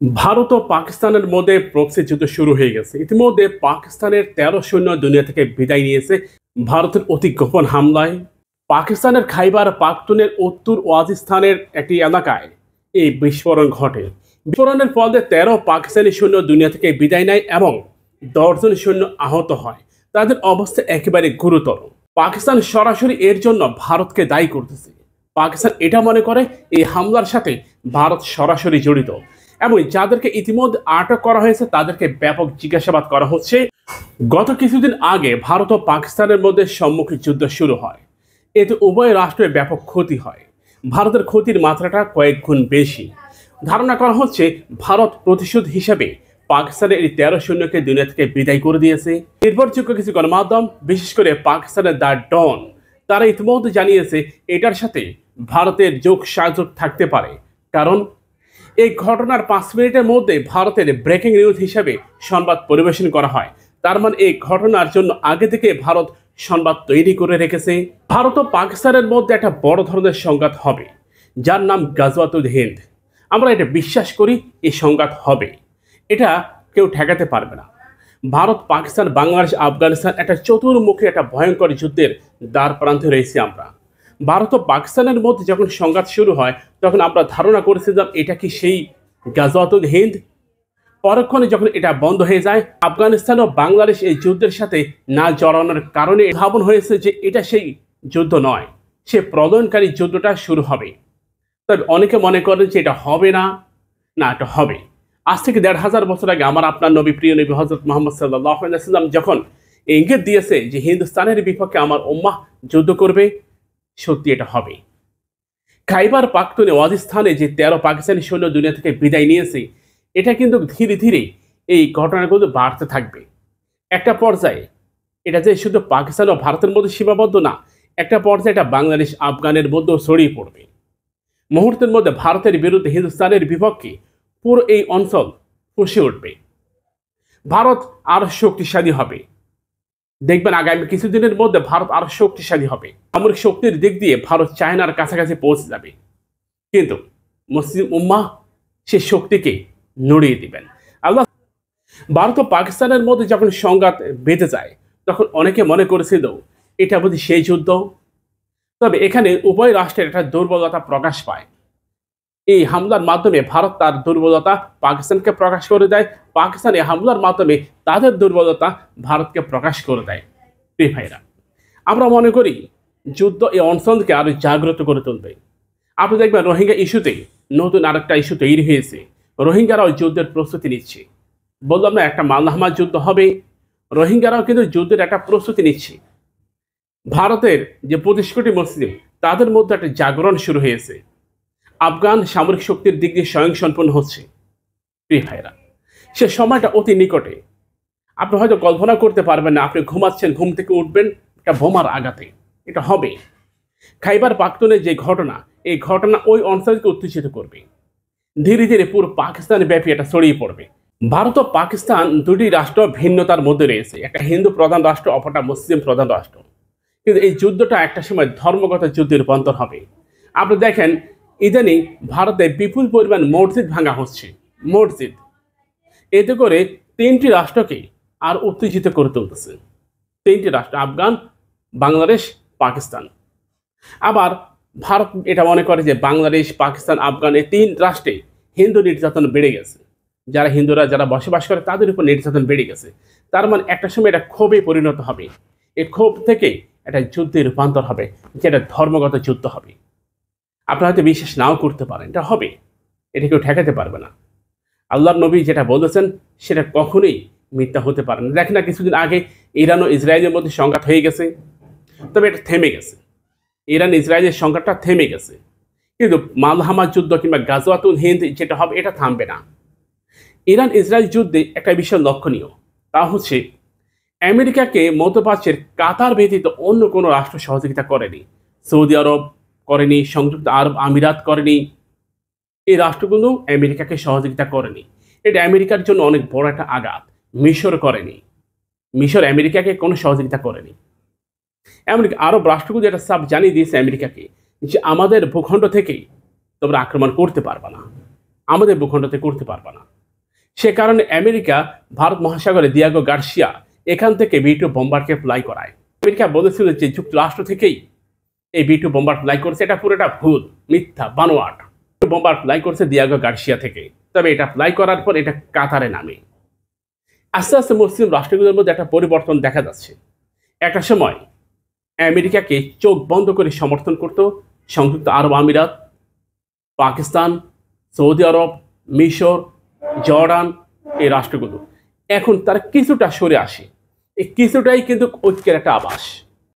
ভারত ও পাকিস্তানের মধ্যে প্রক্সি যুদ্ধ শুরু হয়ে গেছে। ইতিমধ্যে পাকিস্তানের ১৩ সৈন্য দুনিয়া থেকে বিদায় নিয়েছে ভারতের অতি গোপন হামলায়। পাকিস্তানের খাইবার পাখতুনের উত্তর ওয়াজিস্তানের একটি এলাকায় এই বিস্ফোরণ ঘটে। বিস্ফোরণের ফলে ১৩ পাকিস্তানি সৈন্য দুনিয়া থেকে বিদায় নেয় এবং ১০ জন সৈন্য আহত হয়। তাদের অবস্থা একেবারে গুরুতর। পাকিস্তান সরাসরি এর জন্য ভারতকে দায়ী করতেছে। পাকিস্তান এটা মনে করে এই হামলার সাথে ভারত সরাসরি জড়িত এবং যাদেরকে ইতিমধ্যে আটক করা হয়েছে তাদেরকে ব্যাপক জিজ্ঞাসাবাদ করা হচ্ছে। গত কিছুদিন আগে ভারত ও পাকিস্তানের মধ্যে সম্মুখীন যুদ্ধ শুরু হয়। এতে উভয় রাষ্ট্রের ব্যাপক ক্ষতি হয়। ভারতের ক্ষতির মাত্রাটা কয়েক গুণ বেশি। ধারণা করা হচ্ছে ভারত প্রতিশোধ হিসেবে পাকিস্তানের এই ১৩ সৈন্যকে দুনিয়া থেকে বিদায় করে দিয়েছে। নির্ভরযোগ্য কিছু গণমাধ্যম, বিশেষ করে পাকিস্তানের দ্য ডন, তারা ইতিমধ্যে জানিয়েছে এটার সাথে ভারতের যোগ সাজক থাকতে পারে। কারণ এই ঘটনার ৫ মিনিটের মধ্যে ভারতের ব্রেকিং নিউজ হিসেবে সংবাদ পরিবেশন করা হয়। তার মানে এই ঘটনার জন্য আগে থেকে ভারত সংবাদ তৈরি করে রেখেছে। ভারত ও পাকিস্তানের মধ্যে একটা বড় ধরনের সংঘাত হবে, যার নাম গাজওয়াতুল হিন্দ। আমরা এটা বিশ্বাস করি এই সংঘাত হবে, এটা কেউ ঠেকাতে পারবে না। ভারত, পাকিস্তান, বাংলাদেশ, আফগানিস্তান একটা চতুর্মুখী একটা ভয়ঙ্কর যুদ্ধের দ্বার প্রান্তে রয়েছি আমরা। ভারত ও পাকিস্তানের মধ্যে যখন সংঘাত শুরু হয় তখন আমরা ধারণা করেছিলাম এটা কি সেই গাজওয়াতুল হিন্দ। পরক্ষণে যখন এটা বন্ধ হয়ে যায়, আফগানিস্তান ও বাংলাদেশ এই যুদ্ধের সাথে না জড়ানোর কারণে ভাবন হয়েছে যে এটা সেই যুদ্ধ নয়, সে প্রলয়নকারী যুদ্ধটা শুরু হবে। তবে অনেকে মনে করেন যে এটা হবে না, না এটা হবে। আজ থেকে ১৫০০ বছর আগে আমার আপনার নবী, প্রিয় নবী হযরত মুহাম্মদ সাল্লাল্লাহু আলাইহি ওয়াসাল্লাম যখন ইঙ্গিত দিয়েছে যে হিন্দুস্তানের বিপক্ষে আমার উম্মাহ যুদ্ধ করবে, সত্যি এটা হবে। খাইবার পাখতুনে ওয়াজিস্তানে যে ১৩ পাকিস্তানি সৈন্য দুনিয়া থেকে বিদায় নিয়েছে, এটা কিন্তু ধীরে ধীরে এই ঘটনাগুলো বাড়তে থাকবে। একটা পর্যায়ে এটা যে শুধু পাকিস্তান ও ভারতের মধ্যে সীমাবদ্ধ না, একটা পর্যায়ে এটা বাংলাদেশ, আফগানের মধ্যেও ছড়িয়ে পড়বে। মুহূর্তের মধ্যে ভারতের বিরুদ্ধে হিন্দুস্তানের বিপক্ষে পুরো এই অঞ্চল ফুঁসে উঠবে। ভারত আরো শক্তিশালী হবে। দেখবেন আগামী কিছুদিনের মধ্যে ভারত আরো শক্তিশালী হবে। সামরিক শক্তির দিক দিয়ে ভারত চায়নার কাছাকাছি পৌঁছে যাবে। কিন্তু মুসলিম উম্মাহ সে শক্তিকে নড়িয়ে দিবেন আল্লাহ। ভারত ও পাকিস্তানের মধ্যে যখন সংঘাত বেঁধে যায় তখন অনেকে মনে করেছিল এটা বুঝি সেই যুদ্ধ। তবে এখানে উভয় রাষ্ট্রের একটা দুর্বলতা প্রকাশ পায়। এই হামলার মাধ্যমে ভারত তার দুর্বলতা পাকিস্তানকে প্রকাশ করে দেয়, পাকিস্তান এই হামলার মাধ্যমে তাদের দুর্বলতা ভারতকে প্রকাশ করে দেয়। প্রিয় ভাইরা, আমরা মনে করি যুদ্ধ এই অঞ্চলকে আরো জাগ্রত করে তুলবে। আপনি দেখবেন রোহিঙ্গা ইস্যুতে নতুন আরেকটা ইস্যু তৈরি হয়েছে। রোহিঙ্গারাও যুদ্ধের প্রস্তুতি নিচ্ছে। বললাম না একটা মালহামা যুদ্ধ হবে, রোহিঙ্গারাও কিন্তু যুদ্ধের একটা প্রস্তুতি নিচ্ছে। ভারতের যে ২৫ কোটি মুসলিম, তাদের মধ্যে একটা জাগরণ শুরু হয়েছে। আফগান সামরিক শক্তির দিক দিয়ে স্বয়ংসম্পূর্ণ হচ্ছে। প্রিয় ভাইরা, সে সময়টা অতি নিকটে। আপনি হয়তো কল্পনা করতে পারবেন না, আপনি ঘুমাচ্ছেন, ঘুম থেকে উঠবেন একটা বোমার আঘাতে। এটা হবে। খাইবার পাখতুনের যে ঘটনা, এই ঘটনা ওই অঞ্চলকে উত্তেজিত করবে। ধীরে ধীরে পুরো পাকিস্তান ব্যাপী এটা ছড়িয়ে পড়বে। ভারত ও পাকিস্তান দুটি রাষ্ট্র ভিন্নতার মধ্যে রয়েছে, একটা হিন্দু প্রধান রাষ্ট্র, অপরটা মুসলিম প্রধান রাষ্ট্র। কিন্তু এই যুদ্ধটা একটা সময় ধর্মগত যুদ্ধে রূপান্তর হবে। আপনি দেখেন ইদানিং ভারতে বিপুল পরিমাণ মসজিদ ভাঙা হচ্ছে। মসজিদ এতে করে ৩টি রাষ্ট্রকে আর উত্তেজিত করে তুলতেছে। ৩টি রাষ্ট্র, আফগান, বাংলাদেশ, পাকিস্তান। আবার ভারত এটা মনে করে যে বাংলাদেশ, পাকিস্তান, আফগান এই ৩ রাষ্ট্রে হিন্দু নির্যাতন বেড়ে গেছে। যারা হিন্দুরা যারা বসবাস করে তাদের উপর নির্যাতন বেড়ে গেছে। তার মানে একটা সময় এটা ক্ষোভে পরিণত হবে। এই ক্ষোভ থেকে একটা যুদ্ধে রূপান্তর হবে, যেটা ধর্মগত যুদ্ধ হবে। আপনারা হয়তো বিশ্বাস নাও করতে পারেন, এটা হবে, এটা কেউ ঠেকাতে পারবে না। আল্লাহর নবী যেটা বলেছেন সেটা কখনোই মিথ্যা হতে পারে না। দেখেন না কিছুদিন আগে ইরান ও ইসরায়েলের মধ্যে সংঘাত হয়ে গেছে, তবে এটা থেমে গেছে। ইরান ইসরায়েলের সংঘাতটা থেমে গেছে, কিন্তু মালহামা যুদ্ধ কিংবা গাজওয়াতুল হিন্দ যেটা হবে এটা থামবে না। ইরান ইসরায়েল যুদ্ধে একটা বিষয় লক্ষণীয়, তা হচ্ছে আমেরিকাকে মধ্যপ্রাচ্যের কাতার ব্যতীত অন্য কোনো রাষ্ট্র সহযোগিতা করেনি। সৌদি আরব করেনি, সংযুক্ত আরব আমিরাত করেনি। এই রাষ্ট্রগুলো আমেরিকাকে সহযোগিতা করেনি। এটা আমেরিকার জন্য অনেক বড় একটা আঘাত। মিশর করেনি, মিশর আমেরিকাকে কোনো সহযোগিতা করেনি। এমনকি আরব রাষ্ট্রগুলো এটা সাফ জানিয়ে দিয়েছে আমেরিকাকে যে আমাদের ভূখণ্ড থেকেই তোমরা আক্রমণ করতে পারবে না, আমাদের ভূখণ্ড থেকে করতে পারবে না। সে কারণে আমেরিকা ভারত মহাসাগরে দিয়াগো গার্সিয়া এখান থেকে B2 বোম্বারকে ফ্লাই করায়। আমেরিকা বলেছিল যে যুক্তরাষ্ট্র থেকেই এই B2 বোম্বার ফ্লাই করছে, এটা পুরোটা ভুল, মিথ্যা, বানোয়াট। বোম্বার ফ্লাই করছে দিয়াগো গার্সিয়া থেকে, তবে এটা ফ্লাই করার পর এটা কাতারে নামে। আস্তে আস্তে মুসলিম রাষ্ট্রগুলোর মধ্যে একটা পরিবর্তন দেখা যাচ্ছে। একটা সময় আমেরিকাকে চোখ বন্ধ করে সমর্থন করত সংযুক্ত আরব আমিরাত, পাকিস্তান, সৌদি আরব, মিশর, জর্ডান, এই রাষ্ট্রগুলো। এখন তারা কিছুটা সরে আসে, এই কিছুটাই কিন্তু ঐক্যের একটা আভাস।